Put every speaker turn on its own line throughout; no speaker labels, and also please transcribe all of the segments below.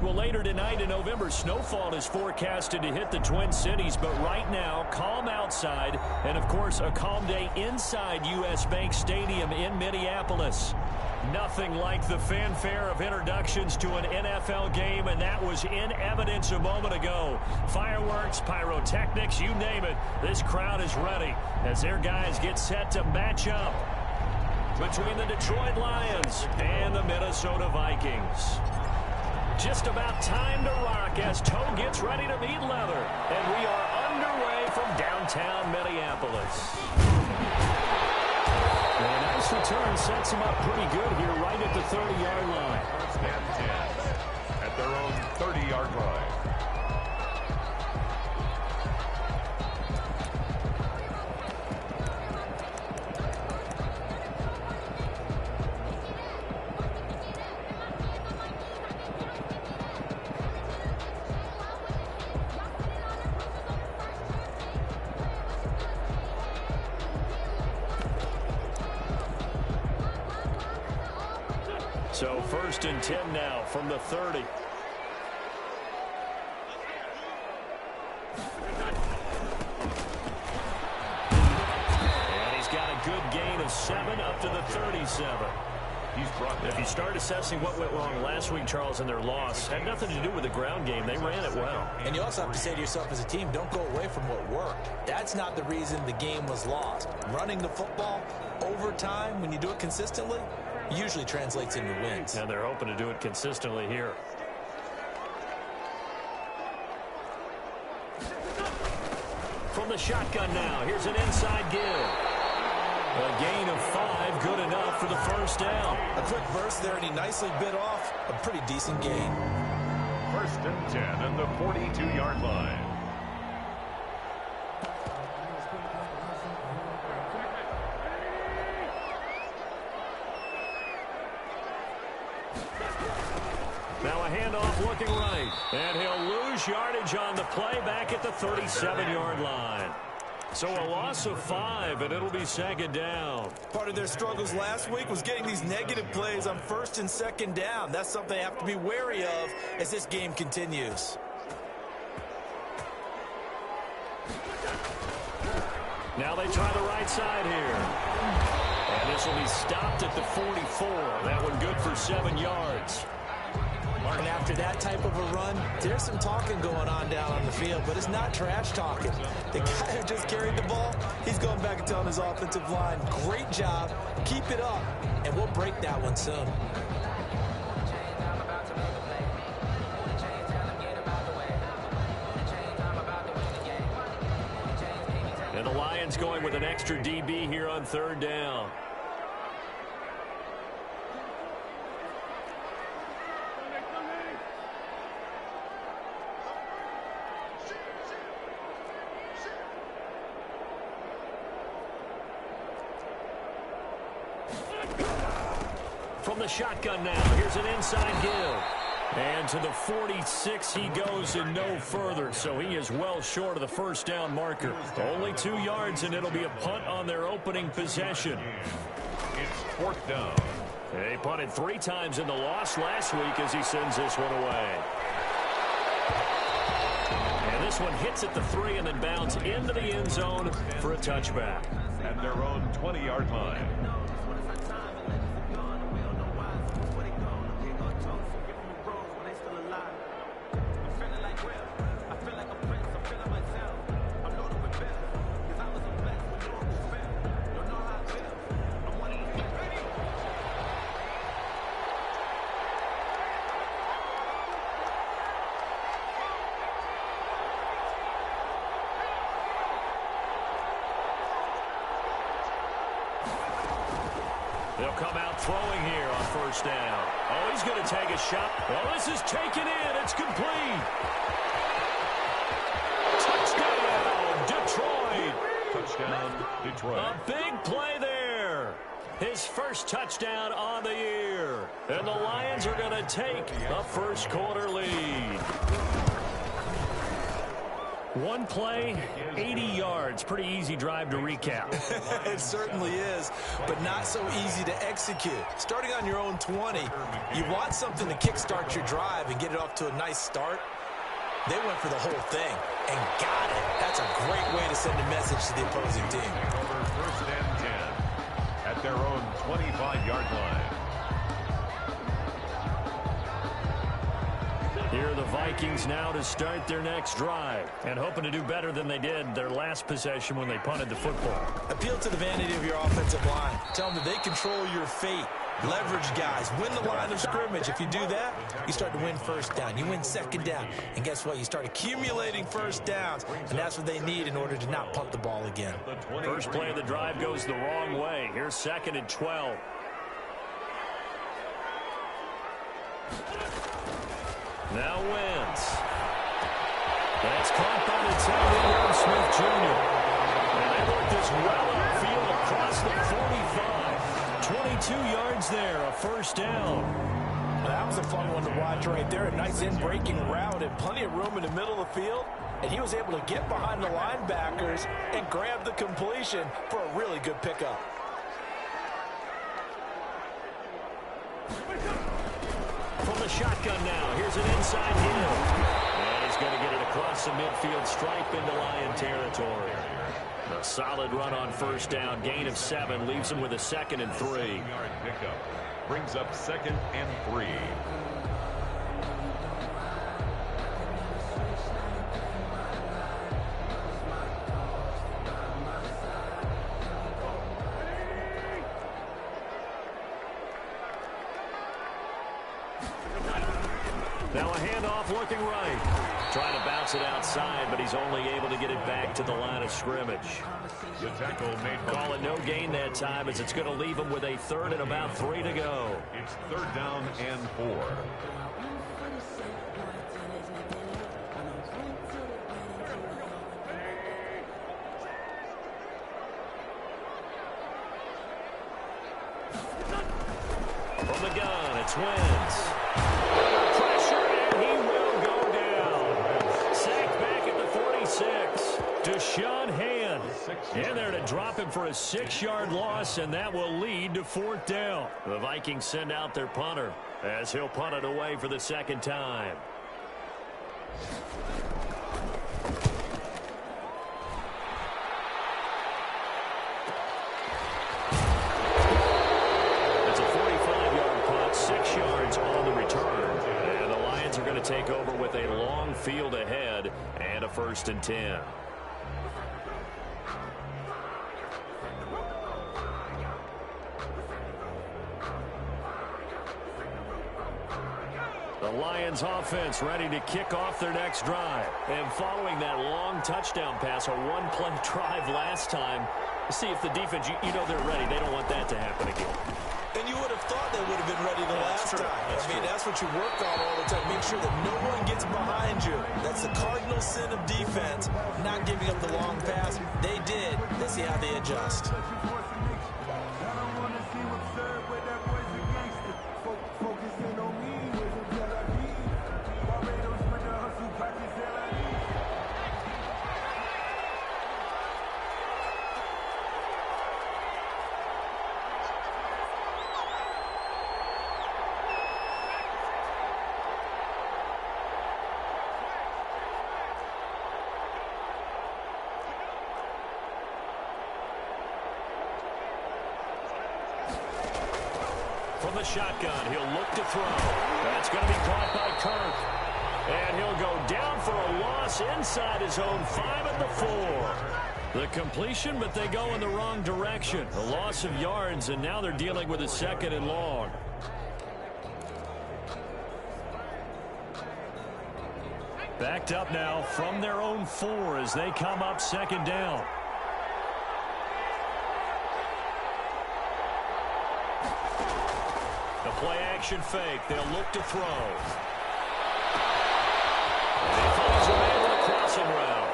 Well, later tonight in November, snowfall is forecasted to hit the Twin Cities, but right now, calm outside, and of course, a calm day inside U.S. Bank Stadium in Minneapolis. Nothing like the fanfare of introductions to an NFL game, and that was in evidence a moment ago. Fireworks, pyrotechnics, you name it. This crowd is ready as their guys get set to match up between the Detroit Lions and the Minnesota Vikings. Just about time to rock as toe gets ready to meet leather. And we are underway from downtown Minneapolis. And a nice return sets them up pretty good here right at the 30-yard line.
First and 10 at their own 30-yard line.
So first and 10 now from the 30. And he's got a good gain of 7 up to the 37. If you start assessing what went wrong last week, Charles, in their loss, had nothing to do with the ground game. They ran it well.
And you also have to say to yourself as a team, don't go away from what worked. That's not the reason the game was lost. Running the football over time, when you do it consistently, usually translates into wins.
And they're hoping to do it consistently here. From the shotgun now, here's an inside give. A gain of 5, good enough for the first down.
A quick burst there, and he nicely bit off a pretty decent gain.
First and 10 at the 42-yard line.
Now a handoff looking right. And he'll lose yardage on the play back at the 37-yard line. So a loss of 5, and it'll be second down.
Part of their struggles last week was getting these negative plays on first and second down. That's something they have to be wary of as this game continues.
Now they try the right side here. And this will be stopped at the 44. That one good for 7 yards.
And after that type of a run, there's some talking going on down on the field, but it's not trash talking. The guy who just carried the ball, he's going back and telling his offensive line, great job, keep it up, and we'll break that one soon.
And the Lions going with an extra DB here on third down. From the shotgun now, here's an inside give. And to the 46 he goes and no further, so he is well short of the first down marker. Only 2 yards, and it'll be a punt on their opening possession.
It's fourth down.
They punted 3 times in the loss last week as he sends this one away. And this one hits at the 3 and then bounds into the end zone for a touchback.
At their own 20-yard line.
They'll come out throwing here on first down. Oh, he's going to take a shot. Oh, this is taken in. It's complete. Touchdown, Detroit.
Touchdown, Detroit.
A big play there. His first touchdown on the year. And the Lions are going to take a first quarter lead. One play, 80 yards. Pretty easy drive to recap.
It certainly is, but not so easy to execute. Starting on your own 20, you want something to kickstart your drive and get it off to a nice start. They went for the whole thing and got it. That's a great way to send a message to the opposing team.
Over 1st and 10 at their own 25-yard line.
Here are the Vikings now to start their next drive and hoping to do better than they did their last possession when they punted the football.
Appeal to the vanity of your offensive line. Tell them that they control your fate. Leverage guys. Win the line of scrimmage. If you do that, you start to win first down. You win second down. And guess what? You start accumulating first downs. And that's what they need in order to not punt the ball again.
First play of the drive goes the wrong way. Here's 2nd and 12. Now wins. That's caught by the tight end, Aaron Smith Jr. And they work this well upfield across the 45. 22 yards there, a first down.
Well, that was a fun one to watch right there. A nice in-breaking route and plenty of room in the middle of the field. And he was able to get behind the linebackers and grab the completion for a really good pickup.
From the shotgun now, here's an inside hill. And he's going to get it across the midfield stripe into Lion territory. A solid run on first down, gain of 7, leaves him with a 2nd and 3.
3-yard pickup brings up 2nd and 3.
Now a handoff looking right. Trying to bounce it outside, but he's only able to get it back to the line of scrimmage.
The tackle made.
Call it no gain that time as it's going to leave him with a 3rd and about 3 to go.
It's 3rd down and 4.
From the gun, it's Wentz. Pressure, and he will go down. Sacked back at the 46. Deshaun Hand in there to drop him for a 6-yard loss, and that will lead to 4th down. The Vikings send out their punter as he'll punt it away for the 2nd time. It's a 45-yard punt, 6 yards on the return. And the Lions are going to take over with a long field ahead and a 1st and 10. The Lions offense ready to kick off their next drive. And following that long touchdown pass, a one-play drive last time, see if the defense, you know they're ready. They don't want that to happen again.
And you would have thought they would have been ready the last time. That's what you work on all the time. Make sure that no one gets behind you. That's the cardinal sin of defense, not giving up the long pass. They did. Let's see how they adjust.
From the shotgun, he'll look to throw. That's going to be caught by Kirk. And he'll go down for a loss inside his own 5 at the 4. The completion, but they go in the wrong direction. A loss of yards, and now they're dealing with a 2nd and long. Backed up now from their own 4 as they come up 2nd down. The play-action fake. They'll look to throw. And he finds a man with a crossing route.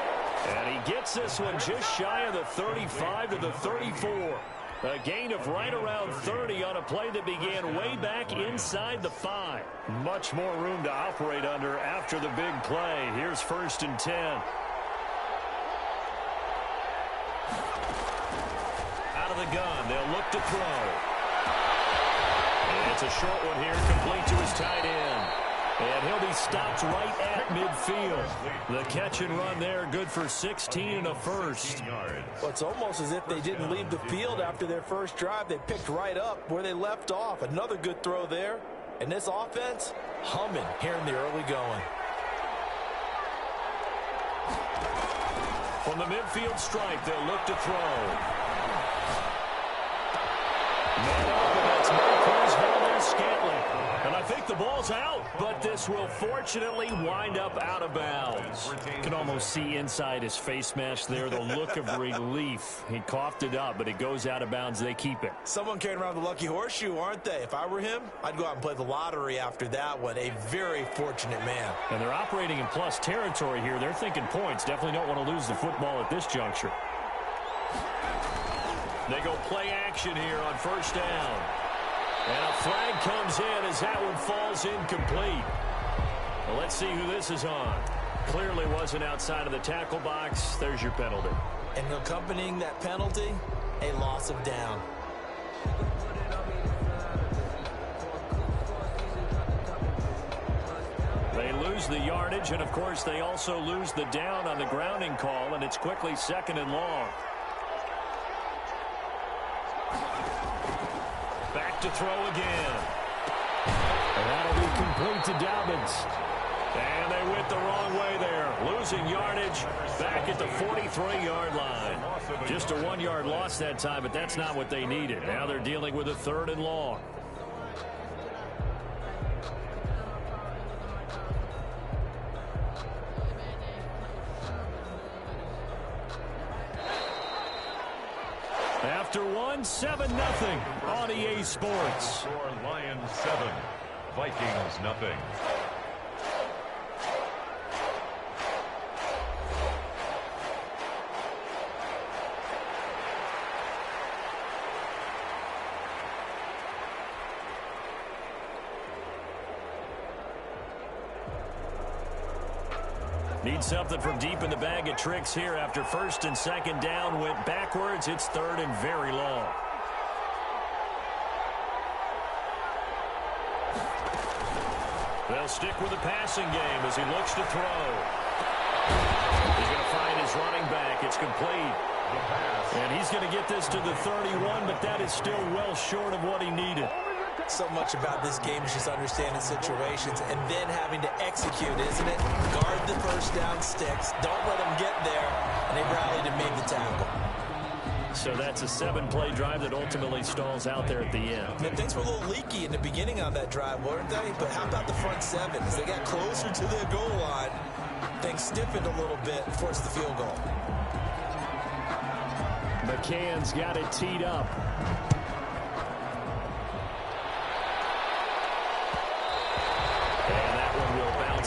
And he gets this one just shy of the 35 to the 34. A gain of right around 30 on a play that began way back inside the 5. Much more room to operate under after the big play. Here's 1st and 10. of the gun. They'll look to throw. And it's a short one here, complete to his tight end. And he'll be stopped right at midfield. The catch and run there, good for 16 and a first.
Well, it's almost as if they didn't leave the field after their first drive. They picked right up where they left off. Another good throw there. And this offense, humming here in the early going.
From the midfield stripe, they'll look to throw. Man up, and that's Marquez Valdez-Scantling. And I think the ball's out, but this will fortunately wind up out of bounds. You can almost see inside his face mask there the look of relief. He coughed it up, but it goes out of bounds. They keep it.
Someone carrying around the lucky horseshoe, aren't they? If I were him, I'd go out and play the lottery after that one. A very fortunate man.
And they're operating in plus territory here. They're thinking points. Definitely don't want to lose the football at this juncture. They go play action here on first down. And a flag comes in as that one falls incomplete. Well, let's see who this is on. Clearly wasn't outside of the tackle box. There's your penalty.
And accompanying that penalty, a loss of down.
They lose the yardage, and of course they also lose the down on the grounding call, and it's quickly 2nd and long. Back to throw again. And that'll be complete to DAVIXX. And they went the wrong way there. Losing yardage back at the 43-yard line. Just a 1-yard loss that time, but that's not what they needed. Now they're dealing with a 3rd and long. After one, 7-0 on EA Sports.
Score Lions 7, Vikings nothing.
Need something from deep in the bag of tricks here after 1st and 2nd down. Went backwards. It's 3rd and very long. They'll stick with the passing game as he looks to throw. He's going to find his running back. It's complete. And he's going to get this to the 31, but that is still well short of what he needed.
So much about this game is just understanding situations and then having to execute, isn't it? Guard the first down sticks. Don't let them get there. And they rallied and made the tackle.
So that's a 7-play drive that ultimately stalls out there at the end.
And things were a little leaky in the beginning on that drive, weren't they? But how about the front 7? As they got closer to their goal line, things stiffened a little bit and forced the field goal.
McCann's got it teed up.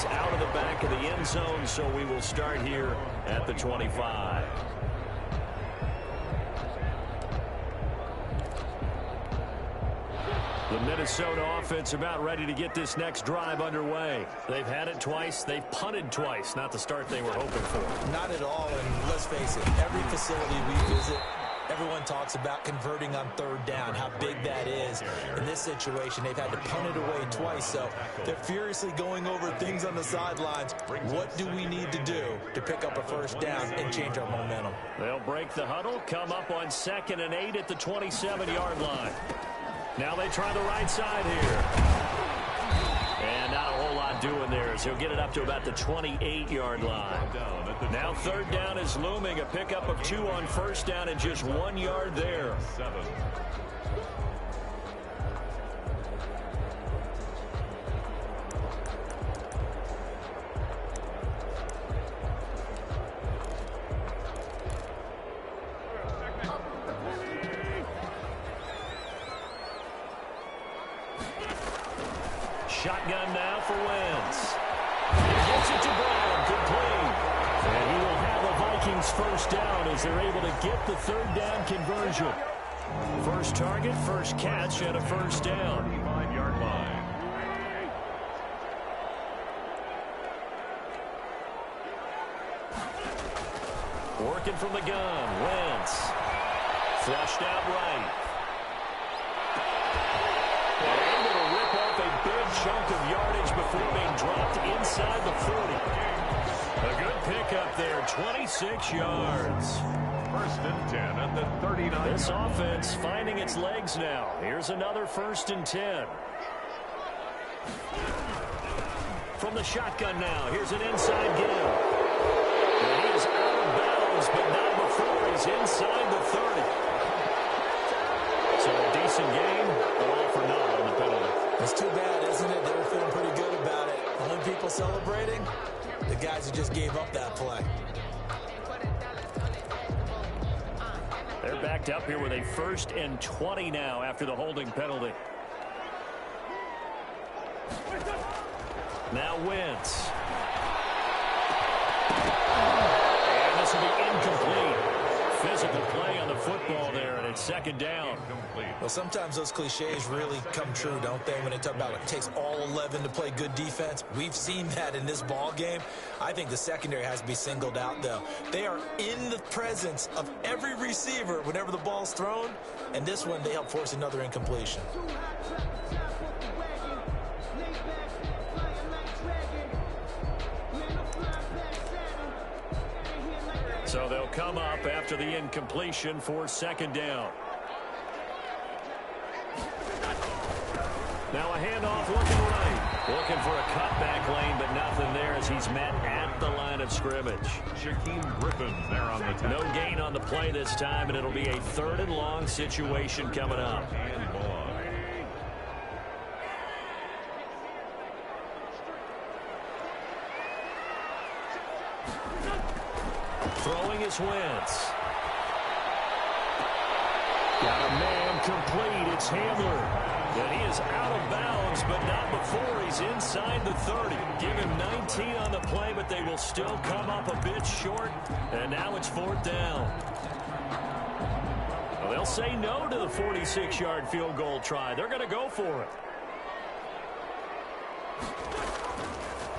Out of the back of the end zone, so we will start here at the 25. The Minnesota offense about ready to get this next drive underway. They've had it twice. They've punted twice. Not the start they were hoping for.
Not at all, and let's face it, every facility we visit, everyone talks about converting on 3rd down, how big that is. In this situation, they've had to punt it away twice, so they're furiously going over things on the sidelines. What do we need to do to pick up a 1st down and change our momentum?
They'll break the huddle, come up on 2nd and 8 at the 27-yard line. Now they try the right side here. And not a whole lot doing there, so he'll get it up to about the 28-yard line. Now 3rd down is looming, a pickup of 2 on 1st down and just 1 yard there. Shotgun now for Wentz. He gets it to Brown, complete. And he will have a Vikings 1st down as they're able to get the 3rd down conversion. First target, first catch, and a 1st down.
5-yard line.
Working from the gun, Wentz. Flushed out right. And able to rip off a big chunk of yardage before being dropped inside the 40. A good pickup there, 26 yards.
First and 10 at the 39.
This offense finding its legs now. Here's another 1st and 10. From the shotgun now, here's an inside give. And he is out of bounds, but not before he's inside the 30. So a decent game, but all for naught on the penalty.
It's too bad, isn't it? They were feeling pretty good about it. The only people celebrating, the guys who just gave up that play.
They're backed up here with a 1st and 20 now after the holding penalty. Now Wentz. And this will be incomplete. Physical play on the football there, and it's 2nd down.
Well, sometimes those cliches really come true, don't they, when they talk about it takes all 11 to play good defense. We've seen that in this ball game. I think the secondary has to be singled out, though. They are in the presence of every receiver whenever the ball's thrown, and this one they help force another incompletion.
So they'll come up after the incompletion for 2nd down. Now a handoff looking right. Looking for a cutback lane, but nothing there as he's met at the line of scrimmage.
Shaquem Griffin there on the tackle.
No gain on the play this time, and it'll be a 3rd and long situation coming up.
And ball.
Throwing is Wentz. Got a man complete. It's Hamler. And he is out of bounds, but not before he's inside the 30. Give him 19 on the play, but they will still come up a bit short. And now it's 4th down. Well, they'll say no to the 46-yard field goal try. They're going to go for it.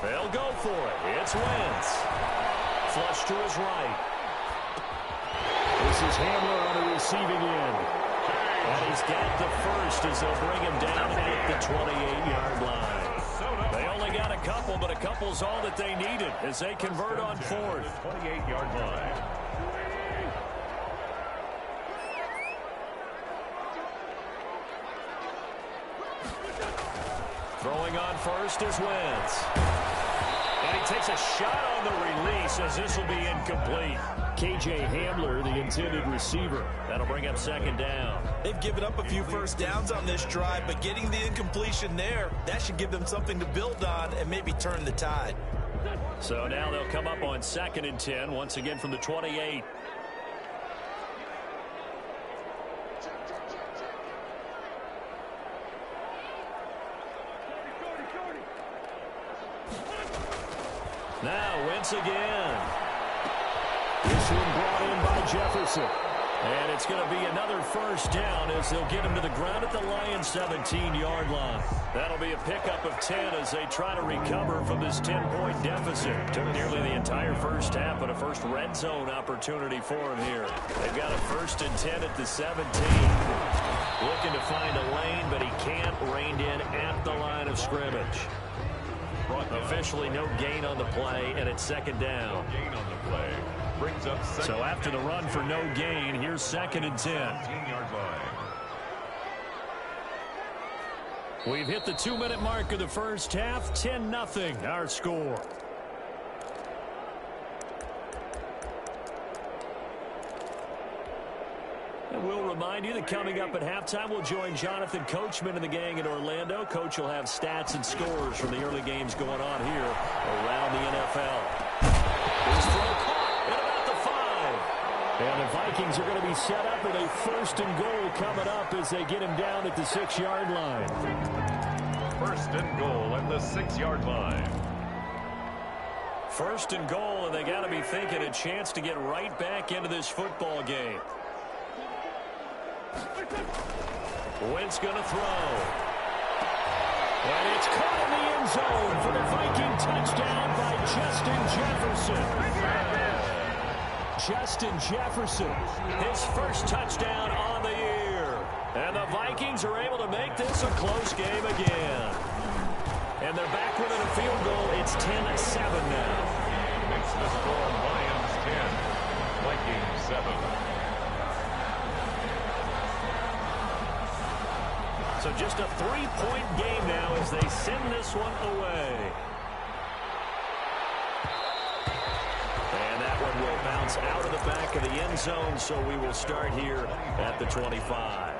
They'll go for it. It's Wentz. Flush to his right. This is Hamler on the receiving end. And he's got the 1st as they'll bring him down at the 28-yard line. They only got a couple, but a couple's all that they needed as they convert on 4th.
28-yard line.
Throwing on 1st is Wentz. And he takes a shot on the release as this will be incomplete. K.J. Hamler, the intended receiver. That'll bring up 2nd down.
They've given up a few first downs on this drive, but getting the incompletion there, that should give them something to build on and maybe turn the tide.
So now they'll come up on 2nd and 10, once again from the 28. Now Wentz again. This one brought in by Jefferson. And it's going to be another 1st down as they'll get him to the ground at the Lions' 17-yard line. That'll be a pickup of 10 as they try to recover from this 10-point deficit. Took nearly the entire 1st half, but a first red zone opportunity for him here. They've got a 1st and 10 at the 17. Looking to find a lane, but he can't. Reined in at the line of scrimmage. Officially no gain on the play, and it's 2nd down.
No gain on the play. Brings up 2nd.
So after the run for no gain, here's 2nd and 10.
17-yard line.
We've hit the 2-minute mark of the 1st half. 10-0 our score. And we'll remind you that coming up at halftime, we'll join Jonathan Coachman and the gang in Orlando. Coach will have stats and scores from the early games going on here around the NFL. This throw caught at about the 5. And the Vikings are going to be set up with a 1st and goal coming up as they get him down at the 6-yard line.
1st and goal at the 6-yard line.
1st and goal, and they got to be thinking a chance to get right back into this football game. Wentz going to throw. And it's caught in the end zone for the Viking touchdown by Justin Jefferson. Justin Jefferson, his 1st touchdown Vikings are able to make this a close game again. And they're back within a field goal. It's 10-7 now.
Makes the score Lions 10, Vikings 7.
So just a 3-point game now as they send this one away. And that one will bounce out of the back of the end zone, so we will start here at the 25.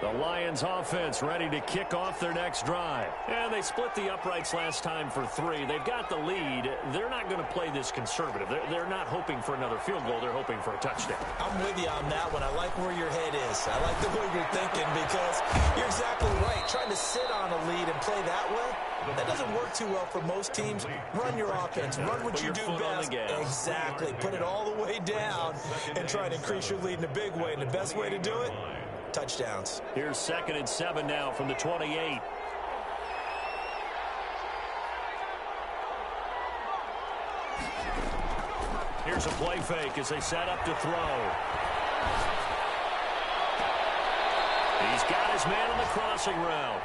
The Lions offense ready to kick off their next drive. And they split the uprights last time for 3. They've got the lead. They're not going to play this conservative. They're not hoping for another field goal. They're hoping for a touchdown.
I'm with you on that one. I like where your head is. I like the way you're thinking because you're exactly right. Trying to sit on a lead and play that way, that doesn't work too well for most teams. Run your offense. Run what you do best. Exactly. Put it all the way down and try to increase your lead in a big way. And the best way to do it, touchdowns.
Here's 2nd and 7 now from the 28. Here's a play fake as they set up to throw. He's got his man on the crossing route.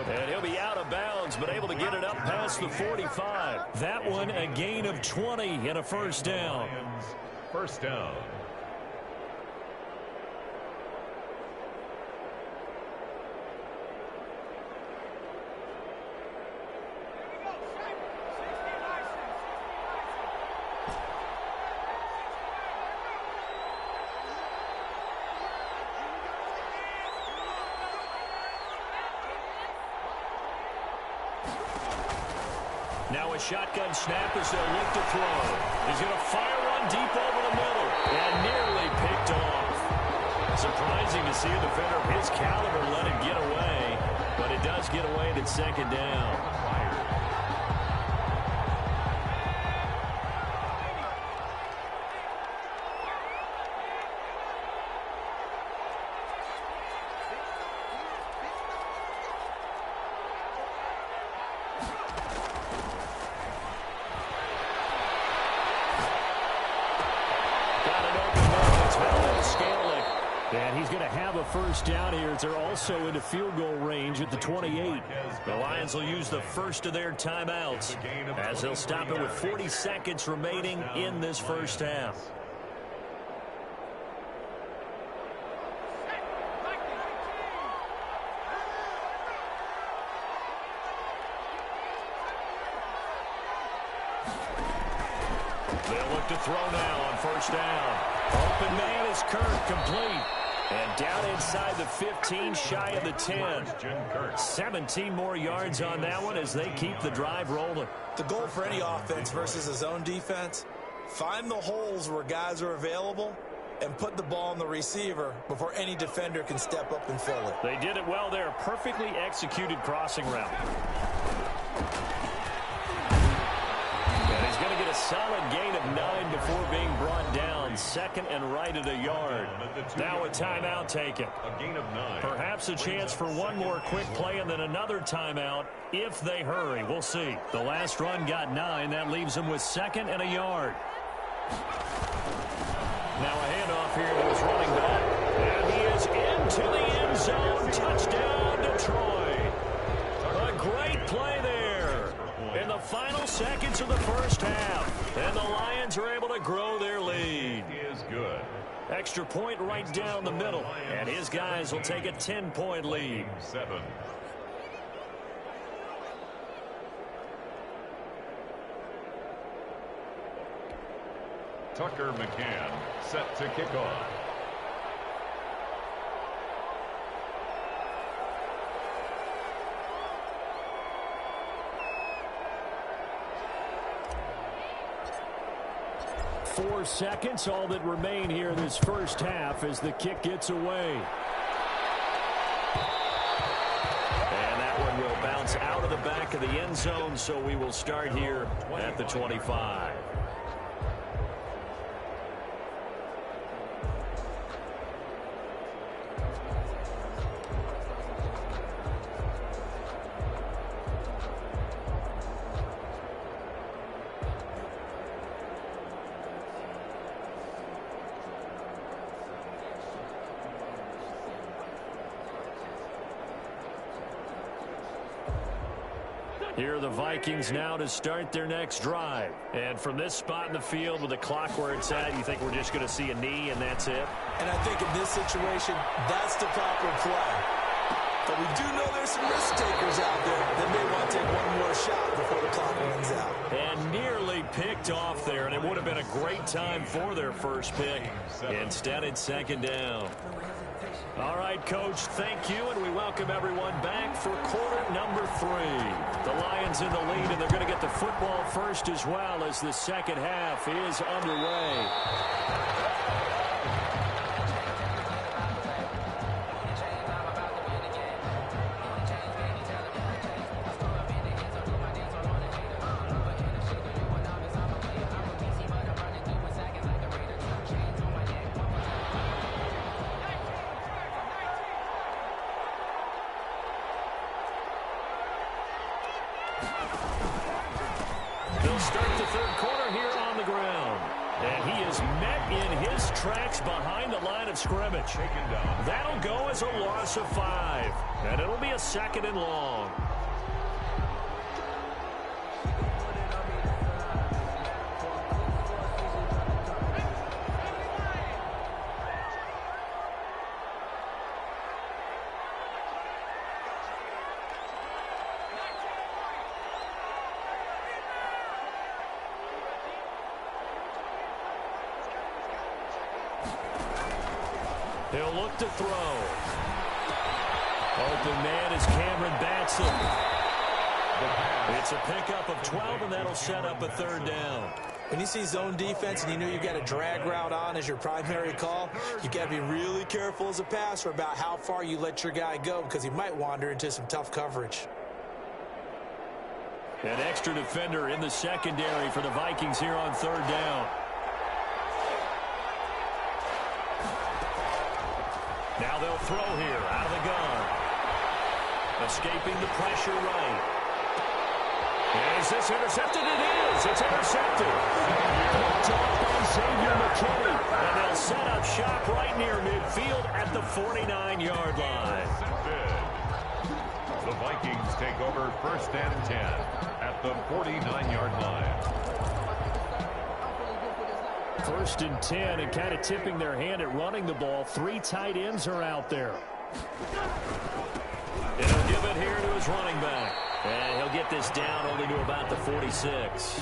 And he'll be out of bounds, but able to get it up past the 45. That one a gain of 20 and a first down.
First down.
Now a shotgun snap as they'll look to throw. He's going to fire one deep over the middle and nearly picked off. Surprising to see a defender of his caliber let it get away, but it does get away at 2nd down. And he's going to have a first down here as they're also into field goal range at the 28. The Lions will use the first of their timeouts as they'll stop it with 40 seconds remaining in this first half. They'll look to throw now on first down. Open man is Kirk, complete. And down inside the 15, shy of the 10. 17 more yards on that one as they keep the drive rolling.
The goal for any offense versus a zone defense, find the holes where guys are available and put the ball on the receiver before any defender can step up and fill it.
They did it well there. Perfectly executed crossing route. And he's going to get a solid gain of 9 before being brought down. 2nd and right at a yard. Now a timeout taken.
A gain of 9.
Perhaps a chance for one more quick play and then another timeout if they hurry. We'll see. The last run got 9. That leaves them with 2nd and a yard. Now a handoff here to his running back. And he is into the end zone. Touchdown, Detroit. A great play there in the final seconds of the first half. And the Lions are able to grow their lead.
Is good.
Extra point right down the middle. And his guys will take a 10-point lead.
7. Tucker McCann set to kick off.
Four seconds, all that remain here in this first half as the kick gets away. And that one will bounce out of the back of the end zone, so we will start here at the 25. Here are the Vikings now to start their next drive. And from this spot in the field with the clock where it's at, you think we're just going to see a knee and that's it?
And I think in this situation, that's the proper play. But we do know there's some risk takers out there that may want to take one more shot before the clock runs out.
And nearly picked off there, and it would have been a great time for their first pick. Instead, it's second down. All right, Coach, thank you, and we welcome everyone back for quarter number 3. The Lions in the lead, and they're going to get the football first as well as the second half is underway. They'll start the third quarter here on the ground. And he is met in his tracks behind the line of scrimmage. That'll go as a loss of 5. And it'll be a second and long. He'll look to throw. Open man is Cameron Batson. It's a pickup of 12, and that'll set up a third down.
When you see zone defense and you know you've got a drag route on as your primary call, you've got to be really careful as a passer about how far you let your guy go because he might wander into some tough coverage.
An extra defender in the secondary for the Vikings here on third down. Now they'll throw here out of the gun. Escaping the pressure right. Is this intercepted? It is. It's intercepted. Picked off by Xavier McKinney. And they'll set up shop right near midfield at the 49-yard line.
The Vikings take over first and 10 at the 49-yard line.
First and 10, and kind of tipping their hand at running the ball. 3 tight ends are out there. And he'll give it here to his running back. And he'll get this down only to about the 46.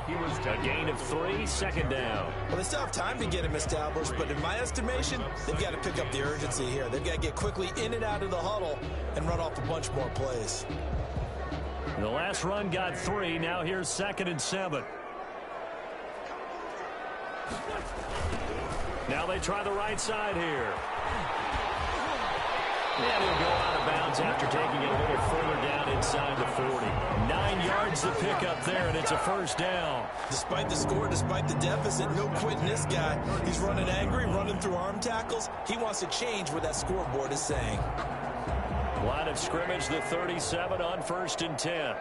He was a gain of 3, second down.
Well, they still have time to get him established, but in my estimation, they've got to pick up the urgency here. They've got to get quickly in and out of the huddle and run off a bunch more plays.
The last run got 3. Now here's second and 7. Now they try the right side here. And he'll go out of bounds after taking it a little further down inside the 40. 9 yards to pick up there, and it's a first down.
Despite the score, despite the deficit, no quitting this guy. He's running angry, running through arm tackles. He wants to change what that scoreboard is saying.
Line of scrimmage, the 37 on first and 10.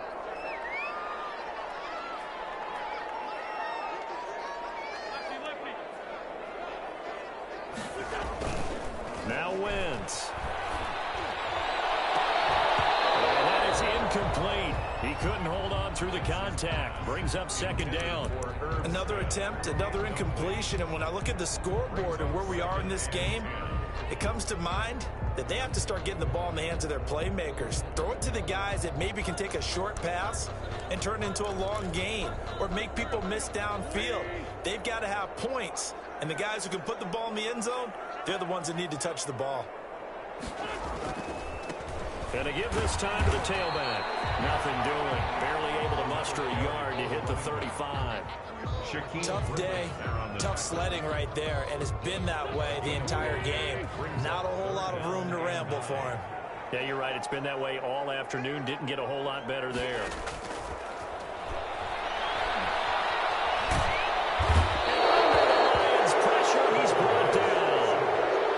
Now wins. And that is incomplete. He couldn't hold on through the contact. Brings up second down.
Another attempt, another incompletion. And when I look at the scoreboard and where we are in this game, it comes to mind that they have to start getting the ball in the hands of their playmakers. Throw it to the guys that maybe can take a short pass and turn it into a long gain or make people miss downfield. They've got to have points. And the guys who can put the ball in the end zone, they're the ones that need to touch the ball.
And to give this time to the tailback. Nothing doing. Barely able to muster a yard to hit the 35.
Tough day, tough sledding right there, and it's been that way the entire game. Not a whole lot of room to ramble for him.
Yeah, you're right. It's been that way all afternoon. Didn't get a whole lot better there. Lions pressure. He's brought down.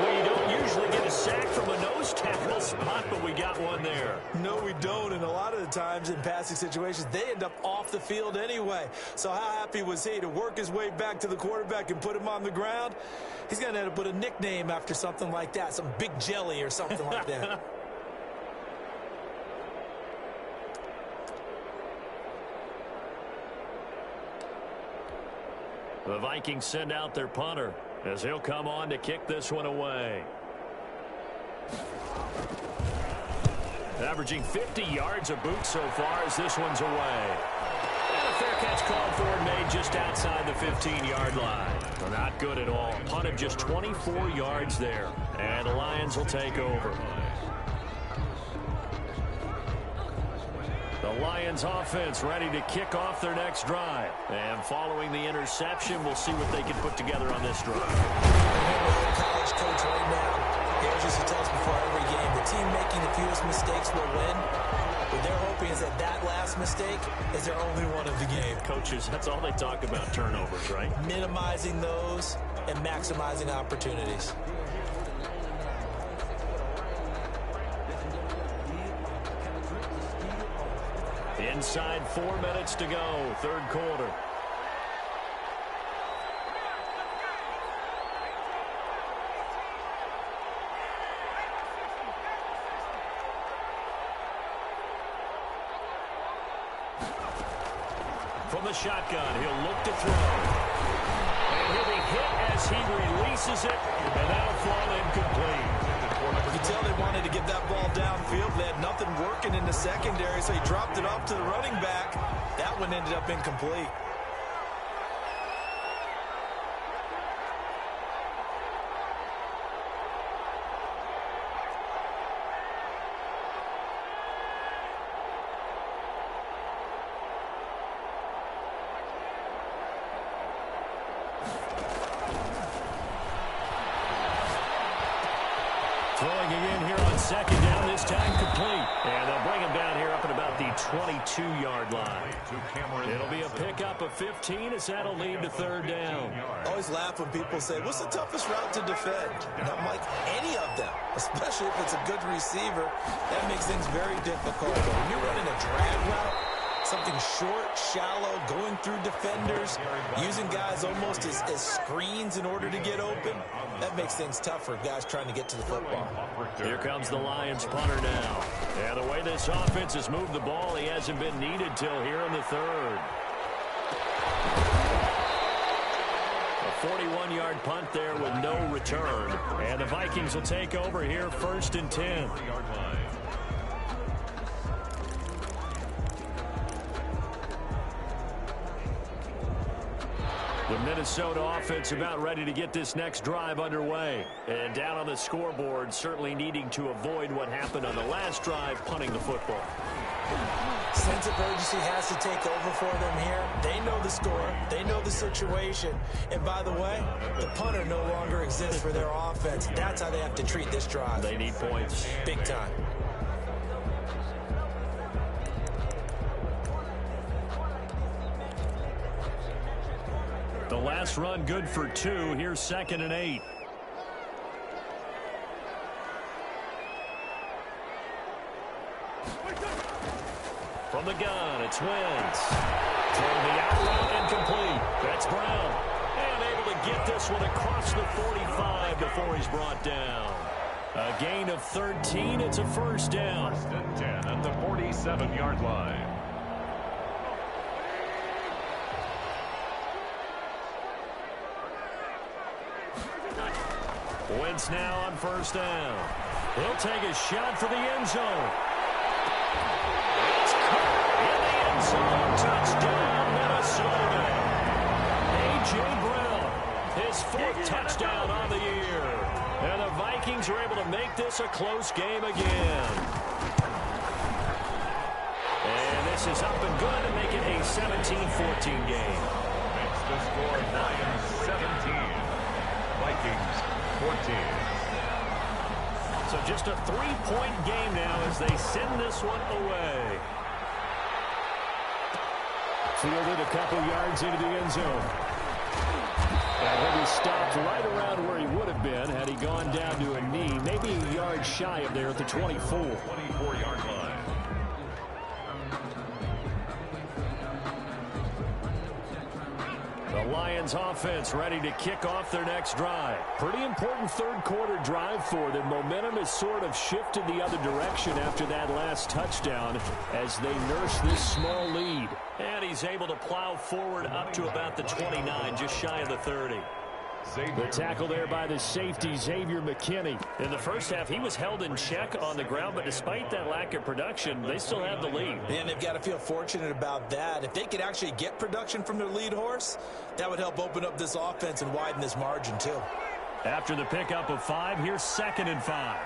Well, you don't usually get a sack from a nose tackle spot, but we got one there.
No, we don't, and a lot of the times in passing situations, they end up off the field anyway. So how happy was he to work his way back to the quarterback and put him on the ground? He's going to end up with a nickname after something like that, some Big Jelly or something like that.
The Vikings send out their punter as he'll come on to kick this one away. Averaging 50 yards a boot so far as this one's away. And a fair catch called for and made just outside the 15-yard line. Well, not good at all. Punt of just 24 yards there. And the Lions will take over. The Lions offense ready to kick off their next drive. And following the interception, we'll see what they can put together on this drive.
College coach right now, here's what he tells before every game. The team making the fewest mistakes will win. What they're hoping is that that last mistake is their only one of the game.
Coaches, that's all they talk about, turnovers, right? Minimizing
those and maximizing opportunities.
Inside 4 minutes to go, third quarter. From the shotgun, he'll look to throw. And he'll be hit as he releases it, and that'll fall incomplete.
You can tell they wanted to get that ball downfield. They had nothing working in the secondary, so he dropped it off to the running back. That one ended up incomplete.
Throwing again here on second down, this time complete. And they'll bring him down here up at about the 22-yard line. It'll be a pickup of 15 as that'll lead to third down.
I always laugh when people say, what's the toughest route to defend? And I'm like, any of them, especially if it's a good receiver. That makes things very difficult. But when you're running a drag route, something short, shallow, going through defenders, using guys almost as screens in order to get open, that makes things tough for guys trying to get to the football.
Here comes the Lions punter now. And the way this offense has moved the ball, he hasn't been needed till here in the third. A 41-yard punt there with no return. And the Vikings will take over here first and 10. The Minnesota offense about ready to get this next drive underway. And down on the scoreboard, certainly needing to avoid what happened on the last drive, punting the football.
Sense of urgency has to take over for them here. They know the score. They know the situation. And by the way, the punter no longer exists for their offense. That's how they have to treat this drive.
They need points.
Big time.
The last run good for 2. Here's 2nd and 8. From the gun, it's Wentz. Throwing the out route incomplete. That's Brown. And able to get this one across the 45 before he's brought down. A gain of 13. It's a first down.
10 at the 47-yard line.
Wentz now on first down. He'll take a shot for the end zone. It's caught in the end zone. Touchdown, Minnesota. A.J. Brown, his 4th touchdown on the year. And the Vikings are able to make this a close game again. And this is up and good to make it a 17-14 game.
Makes the score Lions 17. Vikings 14.
So just a 3-point game now as they send this one away. Fielded a couple yards into the end zone. And he'll be stopped right around where he would have been had he gone down to a knee, maybe a yard shy of there at the 24.
24-yard line.
The Lions offense ready to kick off their next drive. Pretty important third quarter drive for them. Momentum has sort of shifted the other direction after that last touchdown as they nurse this small lead. And he's able to plow forward up to about the 29, just shy of the 30. The tackle there by the safety, Xavier McKinney. In the first half, he was held in check on the ground, but despite that lack of production, they still have the lead.
And they've got to feel fortunate about that. If they could actually get production from their lead horse, that would help open up this offense and widen this margin, too.
After the pickup of 5, here's 2nd and 5.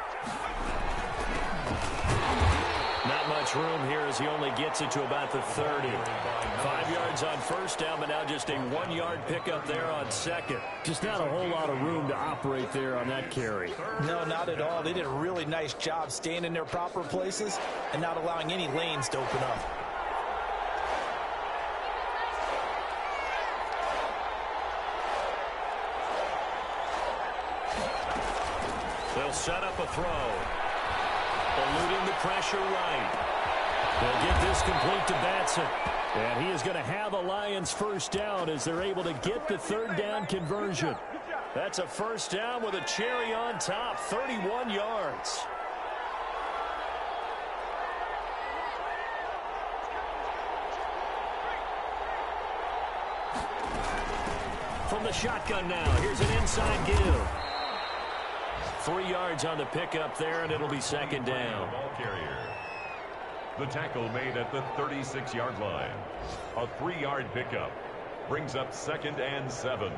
Not much room here as he only gets it to about the 30. 5 yards on first down, but now just a 1-yard pickup there on 2nd. Just not a whole lot of room to operate there on that carry.
No, not at all. They did a really nice job staying in their proper places and not allowing any lanes to open up.
They'll set up a throw. Eluding the pressure right. They'll get this complete to Batson. And he is going to have a Lions first down as they're able to get the third down conversion. That's a first down with a cherry on top, 31 yards. From the shotgun now, here's an inside give. 3 yards on the pickup there, and it'll be 2nd down.
Ball carrier. The tackle made at the 36-yard line. A 3-yard pickup brings up 2nd and 7.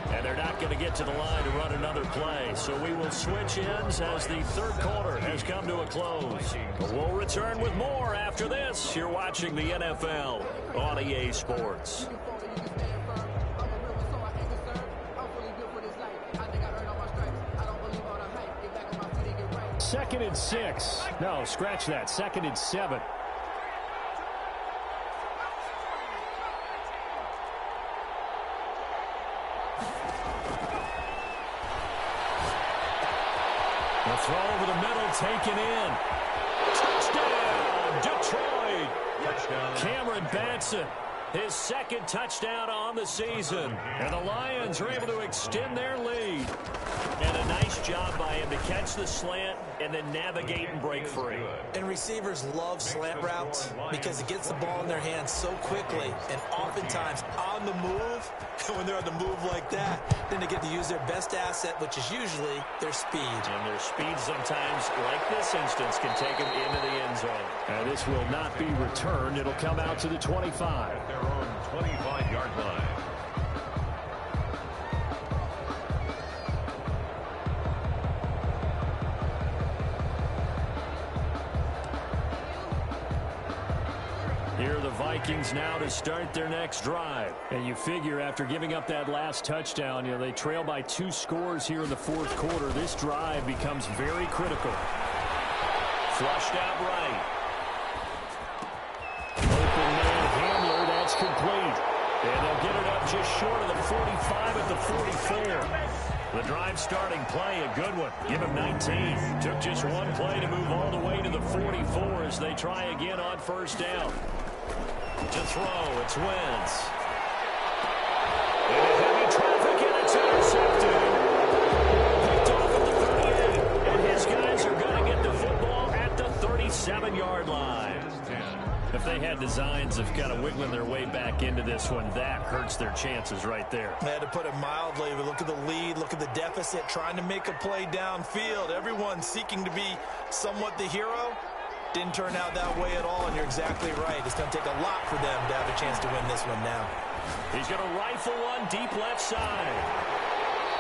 And they're not going to get to the line to run another play, so we will switch ends as the third quarter has come to a close. We'll return with more after this. You're watching the NFL on EA Sports. 2nd and 6. No, scratch that. 2nd and 7. The throw over the middle, taken in. Touchdown, Detroit. Touchdown. Cameron Batson, his 2nd touchdown on the season. And the Lions are able to extend their lead. And a nice job by him to catch the slant and then navigate and break free.
And receivers love slant routes because it gets the ball in their hands so quickly and oftentimes on the move. And when they're on the move like that, then they get to use their best asset, which is usually their speed.
And their speed sometimes, like this instance, can take them into the end zone. And this will not be returned. It'll come out to the 25.
At their own 25-yard line.
Here are the Vikings now to start their next drive. And you figure after giving up that last touchdown, they trail by 2 scores here in the fourth quarter. This drive becomes very critical. Flushed out right. Open man Hamler, that's complete. And they'll get it up just short of the 45 at the 44. The drive starting play, a good one. Give him 19. Took just one play to move all the way to the 44 as they try again on first down. To throw, it's Wentz. Into heavy traffic, and it's intercepted. Picked off at the 38, and his guys are going to get the football at the 37-yard line. If they had designs of kind of wiggling their way back into this one, that hurts their chances right there.
They had to put it mildly, but look at the lead, look at the deficit, trying to make a play downfield. Everyone seeking to be somewhat the hero. Didn't turn out that way at all, and you're exactly right. It's going to take a lot for them to have a chance to win this one now.
He's going to rifle one deep left side.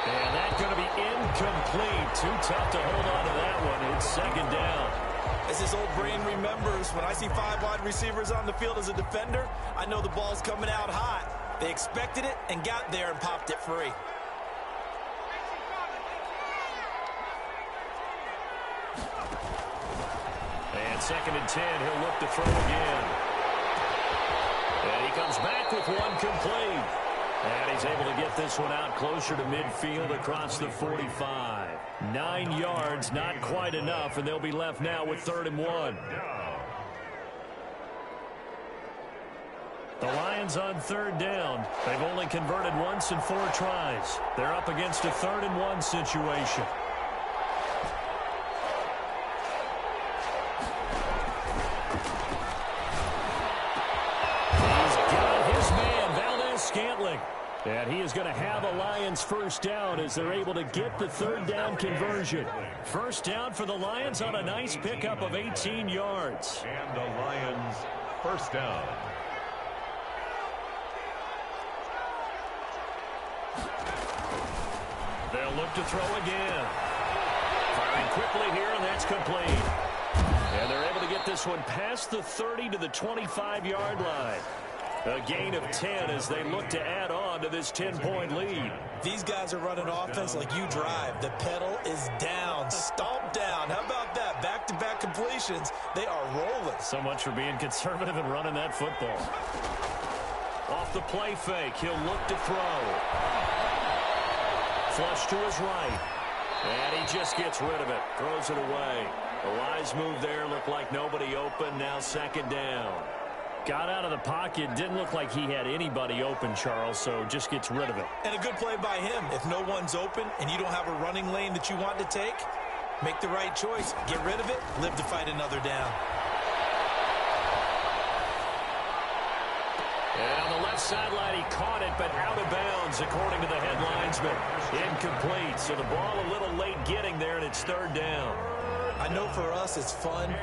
And that's going to be incomplete. Too tough to hold on to that one. It's 2nd down.
As his old brain remembers, when I see 5 wide receivers on the field as a defender, I know the ball's coming out hot. They expected it and got there and popped it free.
And 2nd and 10, he'll look to throw again. And he comes back with one complete. And he's able to get this one out closer to midfield across the 45. 9 yards, not quite enough, and they'll be left now with 3rd and 1. The Lions on third down. They've only converted once in 4 tries. They're up against a 3rd-and-1 situation. He's got his man, Valdez-Scantling. And he is going to have a Lions first down as they're able to get the 3rd down conversion. First down for the Lions on a nice pickup of 18 yards.
And the Lions first down.
They'll look to throw again. Firing quickly here, and that's complete. And they're able to get this one past the 30 to the 25-yard line. A gain of 10 as they look to add on to this 10-point lead.
These guys are running offense like you drive. The pedal is down, stomped down. How about that? Back-to-back completions. They are rolling.
So much for being conservative and running that football. Off the play fake, he'll look to throw. Flush to his right. And he just gets rid of it. Throws it away. A wise move there. Looked like nobody open. Now 2nd down. Got out of the pocket. Didn't look like he had anybody open, Charles, so just gets rid of it.
And a good play by him. If no one's open and you don't have a running lane that you want to take, make the right choice. Get rid of it. Live to fight another down.
And on the left sideline, he caught it, but out of bounds, according to the head linesman. Incomplete, so the ball a little late getting there, and it's 3rd down.
I know for us it's fun,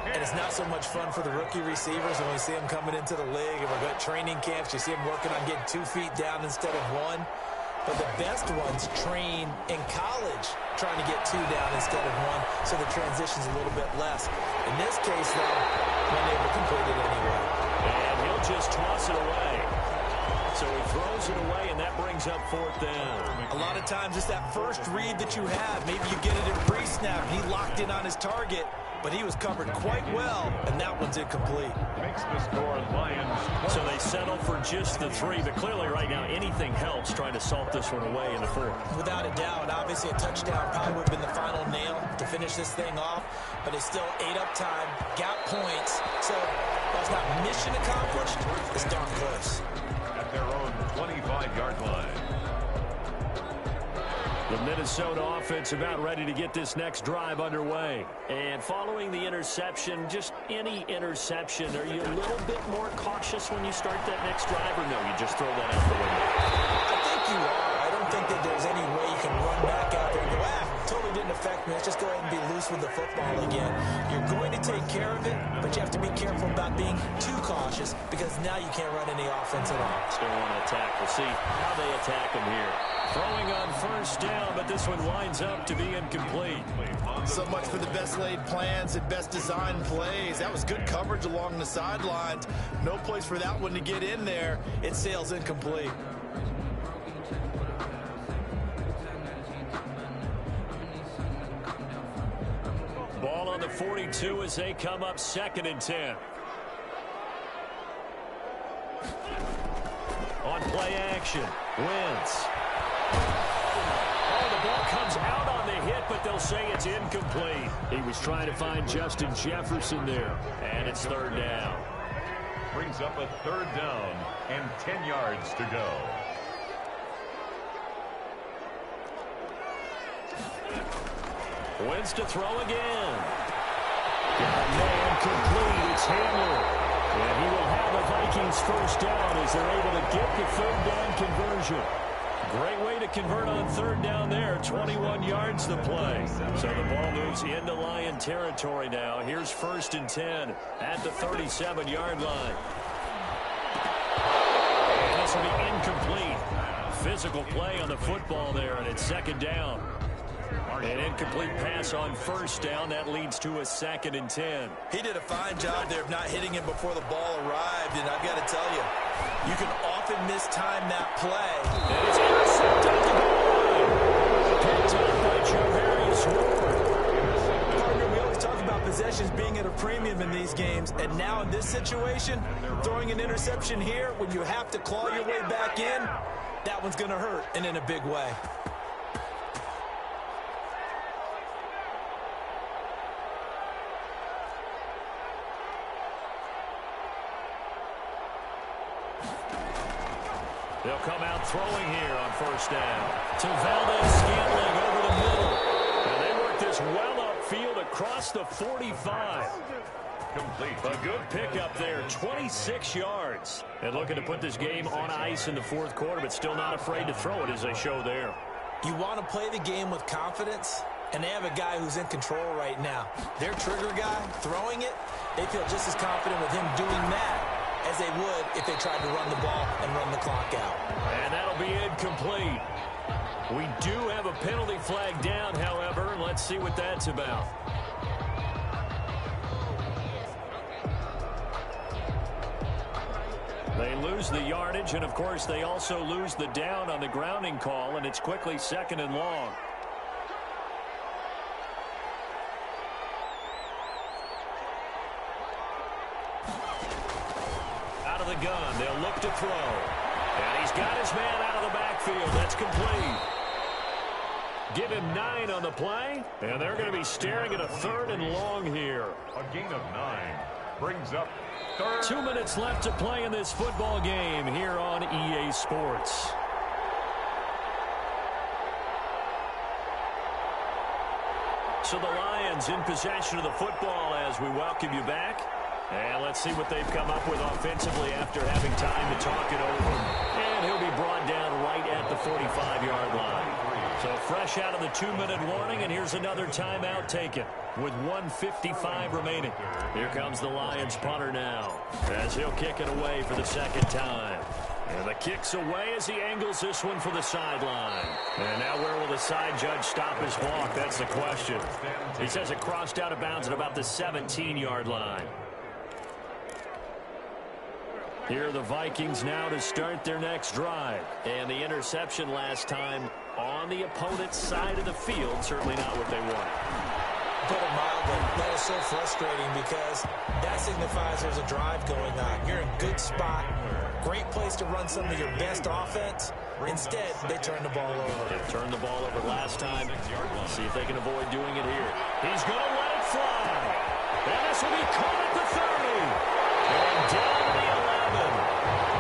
and it's not so much fun for the rookie receivers when we see them coming into the league, and we're going to training camps. You see them working on getting 2 feet down instead of 1. But the best ones train in college trying to get 2 down instead of 1, so the transition's a little bit less. In this case, though, when they were completed anyway.
And he'll just toss it away. So he throws it away, and that brings up 4th down.
A lot of times it's that first read that you have. Maybe you get it in pre-snap. He locked in on his target, but he was covered quite well, and that one's incomplete.
Makes the score Lions.
So they settle for just the 3, but clearly right now anything helps trying to salt this one away in the 4th.
Without a doubt, obviously a touchdown probably would have been the final nail to finish this thing off, but it's still 8 up time, got points. So while it's not mission accomplished, it's darn close.
At their own 25-yard line.
The Minnesota offense about ready to get this next drive underway. And following the interception, just any interception, are you a little bit more cautious when you start that next drive, or no, you just throw that out the window?
I think you are. I don't think that there's any way you can run back out there and go, totally didn't affect me. Let's just go ahead and be loose with the football again. You're going to take care of it, but you have to be careful about being too cautious because now you can't run any offense at all.
Still want to attack. We'll see how they attack him here. Throwing on first down, but this one winds up to be incomplete.
So much for the best laid plans and best designed plays. That was good coverage along the sidelines. No place for that one to get in there. It sails incomplete.
Ball on the 42 as they come up 2nd and 10. On play action, Wentz. Oh, the ball comes out on the hit, but they'll say it's incomplete. He was trying to find Justin Jefferson there, and it's 3rd down.
Brings up a 3rd down and 10 yards to go.
Wentz to throw again. Man complete. It's Hamler. And he will have a Vikings first down as they're able to get the 3rd down conversion. Great way to convert on 3rd down there. 21 yards the play. So the ball moves into Lion territory now. Here's 1st and 10 at the 37-yard line. And this will be incomplete. Physical play on the football there, and it's 2nd down. An incomplete pass on 1st down. That leads to a 2nd and 10.
He did a fine job there of not hitting him before the ball arrived, and I've got to tell you, you can often mistime that play.
And it's intercepted at the goal line. Picked up by Javarius Ward.
Partner, we always talk about possessions being at a premium in these games, and now in this situation, throwing an interception here when you have to claw your way back in, that one's going to hurt, and in a big way.
They'll come out throwing here on first down. To Valdez-Scantling over the middle. And they work this well upfield across the 45.
Complete.
A good pickup there, 26 yards. And looking to put this game on ice in the fourth quarter, but still not afraid to throw it as they show there.
You want to play the game with confidence, and they have a guy who's in control right now. Their trigger guy, throwing it, they feel just as confident with him doing that as they would if they tried to run the ball and run the clock out.
And that'll be incomplete. We do have a penalty flag down, however, and let's see what that's about. They lose the yardage, and, of course, they also lose the down on the grounding call, and it's quickly second and long. Out of the gun, they'll look to throw. And he's got his man out of the backfield. That's complete. Give him 9 on the play, and they're going to be staring at a third and long here.
A gain of 9 brings up third.
2 minutes left to play in this football game here on EA Sports. So the Lions in possession of the football as we welcome you back. And let's see what they've come up with offensively after having time to talk it over. And he'll be brought down right at the 45-yard line. So fresh out of the 2-minute warning, and here's another timeout taken with 1:55 remaining. Here comes the Lions punter now as he'll kick it away for the second time. And the kick's away as he angles this one for the sideline. And now where will the side judge stop his walk? That's the question. He says it crossed out of bounds at about the 17-yard line. Here are the Vikings now to start their next drive. And the interception last time on the opponent's side of the field, certainly not what they want.
Put it mildly, that is so frustrating because that signifies there's a drive going on. You're in a good spot, great place to run some of your best offense. Instead, they turn the ball over.
They turned the ball over last time. See if they can avoid doing it here. He's going to let it fly. And this will be caught at the 30. And down to the 11.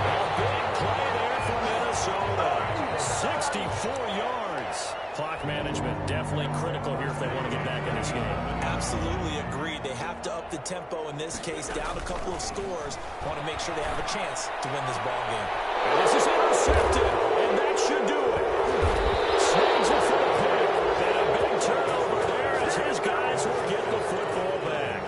A big play there for Minnesota. 64 yards. Clock management definitely critical here if they want to get back in this game.
Absolutely agreed. They have to up the tempo in this case, down a couple of scores. Want to make sure they have a chance to win this ball game.
And this is intercepted, and that should do it. Snags it for the pick, and a big turnover there as his guys will get the football back.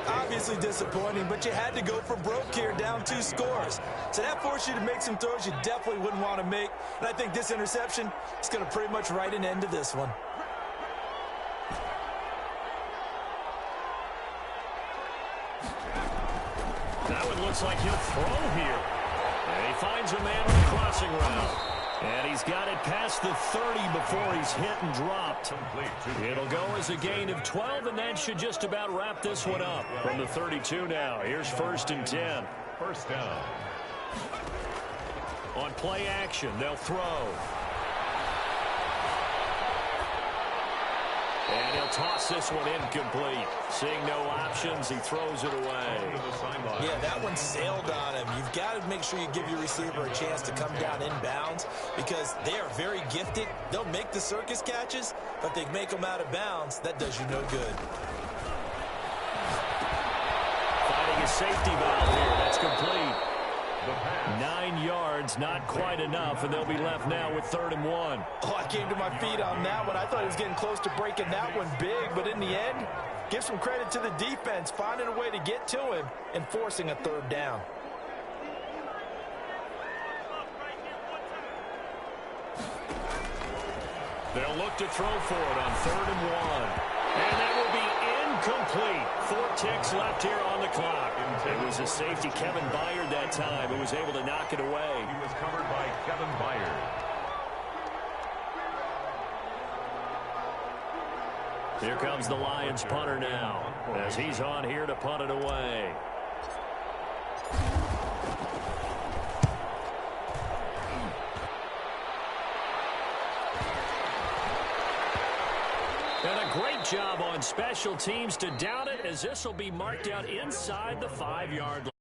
Obviously disappointing, but you had to go for broke here, down 2 scores. So that forced you to make some throws you definitely wouldn't want to make. And I think this interception is going to pretty much write an end to this one.
That one looks like he'll throw here. And he finds a man on the crossing route. And he's got it past the 30 before he's hit and dropped. It'll go as a gain of 12, and that should just about wrap this one up. From the 32 now, here's 1st and 10.
First down.
On play action, they'll throw. And he'll toss this one incomplete. Seeing no options, he throws it away.
Yeah, that one sailed on him. You've got to make sure you give your receiver a chance to come down inbounds because they are very gifted. They'll make the circus catches, but they make them out of bounds. That does you no good.
Finding a safety valve here. That's complete. 9 yards, not quite enough, and they'll be left now with 3rd and 1.
Oh, I came to my feet on that one. I thought he was getting close to breaking that one big, but in the end, give some credit to the defense, finding a way to get to him and forcing a 3rd down.
They'll look to throw for it on 3rd and 1. And that will be incomplete. 4 ticks left here on the clock. It was a safety, Kevin Byard, that time, who was able to knock it away.
He was covered by Kevin Byard.
Here comes the Lions punter now as he's on here to punt it away. And a great job on special teams to down it as this will be marked out inside the 5-yard line.